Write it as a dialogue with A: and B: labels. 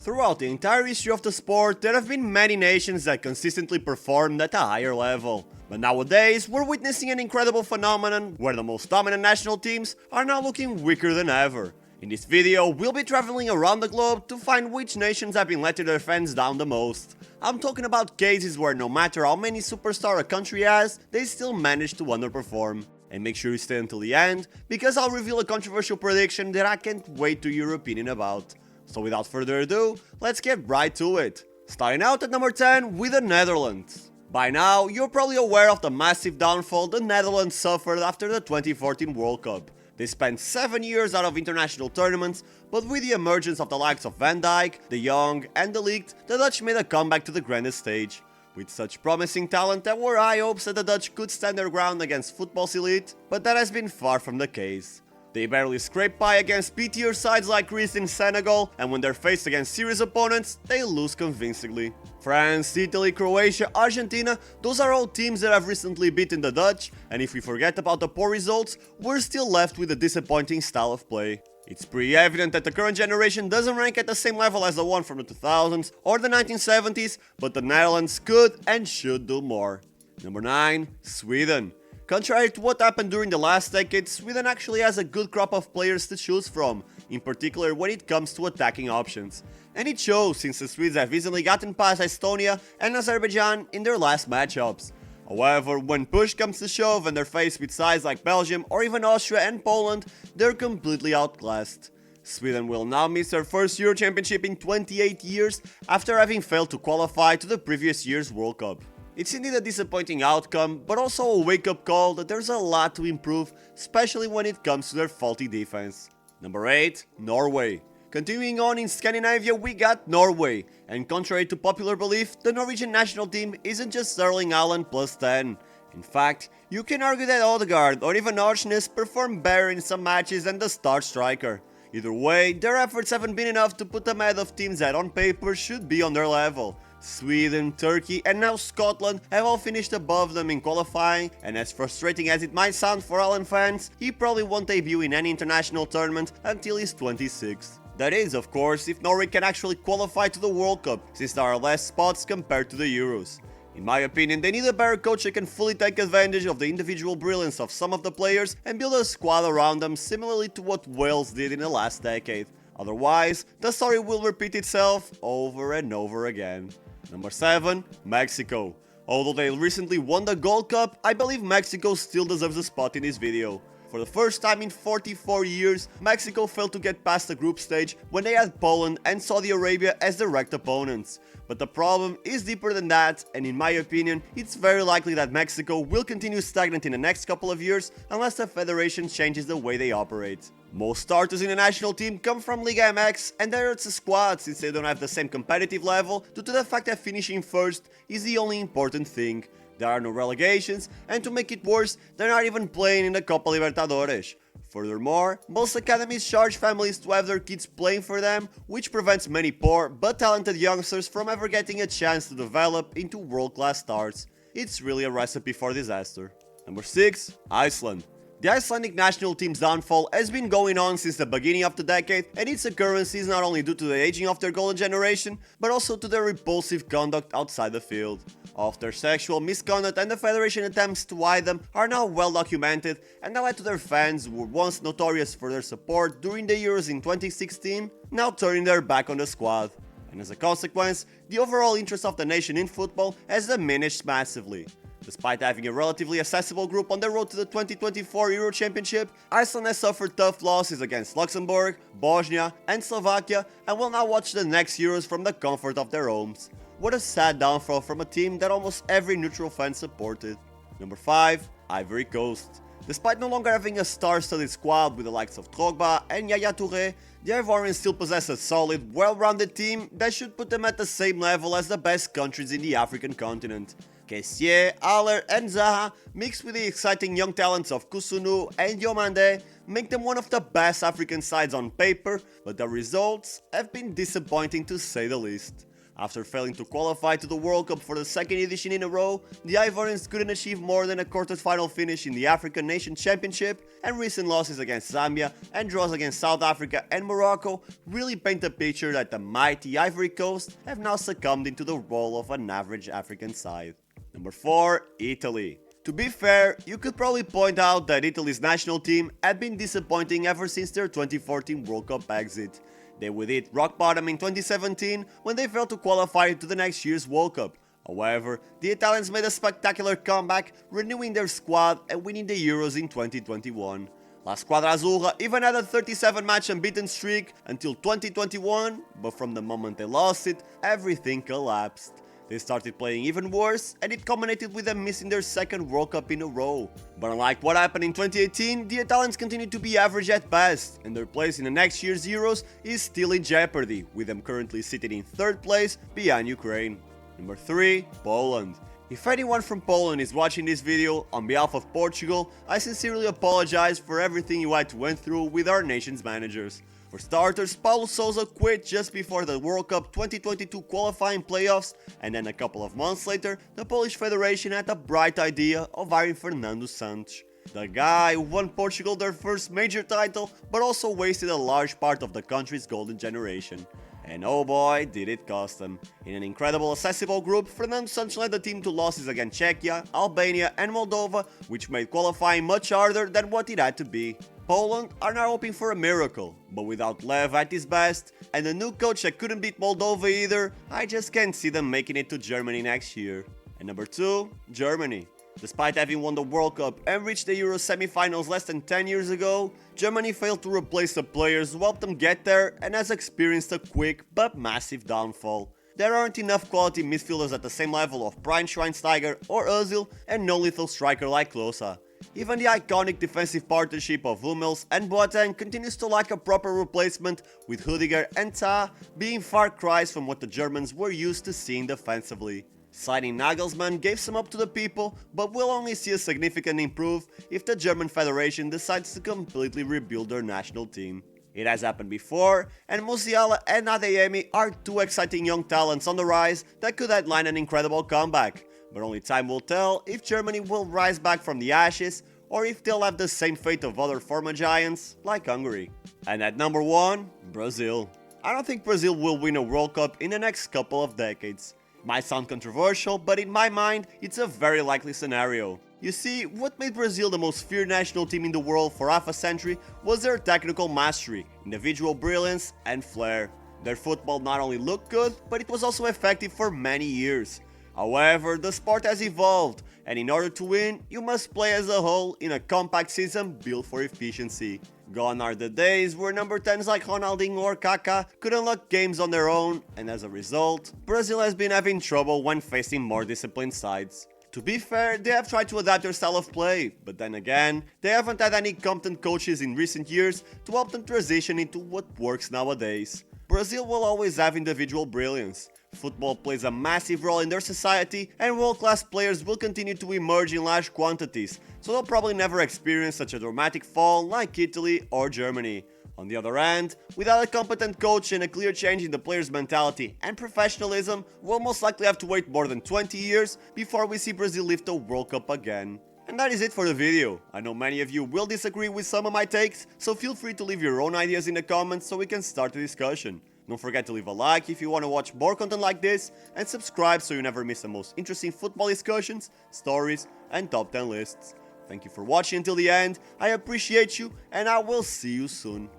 A: Throughout the entire history of the sport, there have been many nations that consistently performed at a higher level. But nowadays, we're witnessing an incredible phenomenon where the most dominant national teams are now looking weaker than ever. In this video, we'll be traveling around the globe to find which nations have been letting their fans down the most. I'm talking about cases where no matter how many superstars a country has, they still manage to underperform. And make sure you stay until the end, because I'll reveal a controversial prediction that I can't wait to hear your opinion about. So without further ado, let's get right to it. Starting out at number 10 with the Netherlands. By now, you're probably aware of the massive downfall the Netherlands suffered after the 2014 World Cup. They spent 7 years out of international tournaments, but with the emergence of the likes of Van Dijk, De Jong and De Ligt, the Dutch made a comeback to the grandest stage. With such promising talent, there were high hopes that the Dutch could stand their ground against football's elite, but that has been far from the case. They barely scrape by against P-tier sides like Greece and Senegal, and when they're faced against serious opponents, they lose convincingly. France, Italy, Croatia, Argentina, those are all teams that have recently beaten the Dutch, and if we forget about the poor results, we're still left with a disappointing style of play. It's pretty evident that the current generation doesn't rank at the same level as the one from the 2000s or the 1970s, but the Netherlands could and should do more. Number 9. Sweden. Contrary to what happened during the last decade, Sweden actually has a good crop of players to choose from, in particular when it comes to attacking options. And it shows, since the Swedes have easily gotten past Estonia and Azerbaijan in their last matchups. However, when push comes to shove and they're faced with sides like Belgium or even Austria and Poland, they're completely outclassed. Sweden will now miss their first Euro Championship in 28 years after having failed to qualify to the previous year's World Cup. It's indeed a disappointing outcome, but also a wake-up call that there's a lot to improve, especially when it comes to their faulty defense. Number 8. Norway. Continuing on in Scandinavia, we got Norway, and contrary to popular belief, the Norwegian national team isn't just Erling Haaland plus 10. In fact, you can argue that Odegaard or even Orsnes perform better in some matches than the star striker. Either way, their efforts haven't been enough to put them ahead of teams that on paper should be on their level. Sweden, Turkey and now Scotland have all finished above them in qualifying, and as frustrating as it might sound for Haaland fans, he probably won't debut in any international tournament until he's 26. That is, of course, if Norway can actually qualify to the World Cup, since there are less spots compared to the Euros. In my opinion, they need a better coach that can fully take advantage of the individual brilliance of some of the players and build a squad around them similarly to what Wales did in the last decade. Otherwise, the story will repeat itself over and over again. Number 7. Mexico. Although they recently won the Gold Cup, I believe Mexico still deserves a spot in this video. For the first time in 44 years, Mexico failed to get past the group stage when they had Poland and Saudi Arabia as direct opponents. But the problem is deeper than that, and in my opinion, it's very likely that Mexico will continue stagnant in the next couple of years unless the federation changes the way they operate. Most starters in the national team come from Liga MX, and there it's a squad since they don't have the same competitive level due to the fact that finishing first is the only important thing. There are no relegations, and to make it worse, they're not even playing in the Copa Libertadores. Furthermore, most academies charge families to have their kids playing for them, which prevents many poor but talented youngsters from ever getting a chance to develop into world-class stars. It's really a recipe for disaster. Number 6. Iceland. The Icelandic national team's downfall has been going on since the beginning of the decade, and its occurrence is not only due to the aging of their golden generation, but also to their repulsive conduct outside the field. All of their sexual misconduct and the federation attempts to hide them are now well documented, and that led to their fans, who were once notorious for their support during the Euros in 2016, now turning their back on the squad. And as a consequence, the overall interest of the nation in football has diminished massively. Despite having a relatively accessible group on the road to the 2024 Euro Championship, Iceland has suffered tough losses against Luxembourg, Bosnia and Slovakia, and will now watch the next Euros from the comfort of their homes. What a sad downfall from a team that almost every neutral fan supported. Number 5. Ivory Coast. Despite no longer having a star-studded squad with the likes of Drogba and Yaya Touré, the Ivorians still possess a solid, well-rounded team that should put them at the same level as the best countries in the African continent. Kessié, Haller and Zaha, mixed with the exciting young talents of Kusunu and Diomande, make them one of the best African sides on paper, but the results have been disappointing to say the least. After failing to qualify to the World Cup for the second edition in a row, the Ivorians couldn't achieve more than a quarter-final finish in the African Nations Championship, and recent losses against Zambia and draws against South Africa and Morocco really paint a picture that the mighty Ivory Coast have now succumbed into the role of an average African side. Number 4. Italy. To be fair, you could probably point out that Italy's national team had been disappointing ever since their 2014 World Cup exit. They would hit rock bottom in 2017 when they failed to qualify to the next year's World Cup. However, the Italians made a spectacular comeback, renewing their squad and winning the Euros in 2021. La Squadra Azzurra even had a 37-match unbeaten streak until 2021, but from the moment they lost it, everything collapsed. They started playing even worse, and it culminated with them missing their second World Cup in a row. But unlike what happened in 2018, the Italians continue to be average at best, and their place in the next year's Euros is still in jeopardy, with them currently sitting in 3rd place behind Ukraine. Number 3. Poland. If anyone from Poland is watching this video, on behalf of Portugal, I sincerely apologize for everything you had to went through with our nation's managers. For starters, Paulo Sousa quit just before the World Cup 2022 qualifying playoffs, and then a couple of months later, the Polish Federation had the bright idea of hiring Fernando Santos. The guy who won Portugal their first major title, but also wasted a large part of the country's golden generation. And oh boy, did it cost them. In an incredible accessible group, Fernando Santos led the team to losses against Czechia, Albania and Moldova, which made qualifying much harder than what it had to be. Poland are now hoping for a miracle, but without Lev at his best, and a new coach that couldn't beat Moldova either, I just can't see them making it to Germany next year. And number 2, Germany. Despite having won the World Cup and reached the Euro semi-finals less than 10 years ago, Germany failed to replace the players who helped them get there and has experienced a quick but massive downfall. There aren't enough quality midfielders at the same level of Brian Schweinsteiger or Özil, and no lethal striker like Klose. Even the iconic defensive partnership of Hummels and Boateng continues to lack a proper replacement, with Rudiger and Tah being far cries from what the Germans were used to seeing defensively. Signing Nagelsmann gave some up to the people, but we'll only see a significant improve if the German Federation decides to completely rebuild their national team. It has happened before, and Musiala and Adeyemi are two exciting young talents on the rise that could headline an incredible comeback. But only time will tell if Germany will rise back from the ashes, or if they'll have the same fate of other former giants, like Hungary. And at number 1, Brazil. I don't think Brazil will win a World Cup in the next couple of decades. Might sound controversial, but in my mind, it's a very likely scenario. You see, what made Brazil the most feared national team in the world for half a century was their technical mastery, individual brilliance, and flair. Their football not only looked good, but it was also effective for many years. However, the sport has evolved, and in order to win, you must play as a whole in a compact system built for efficiency. Gone are the days where number 10s like Ronaldinho or Kaká could unlock games on their own, and as a result, Brazil has been having trouble when facing more disciplined sides. To be fair, they have tried to adapt their style of play, but then again, they haven't had any competent coaches in recent years to help them transition into what works nowadays. Brazil will always have individual brilliance. Football plays a massive role in their society, and world-class players will continue to emerge in large quantities, so they'll probably never experience such a dramatic fall like Italy or Germany. On the other hand, without a competent coach and a clear change in the players' mentality and professionalism, we'll most likely have to wait more than 20 years before we see Brazil lift a World Cup again. And that is it for the video. I know many of you will disagree with some of my takes, so feel free to leave your own ideas in the comments so we can start the discussion. Don't forget to leave a like if you want to watch more content like this, and subscribe so you never miss the most interesting football discussions, stories, and top 10 lists. Thank you for watching until the end, I appreciate you, and I will see you soon.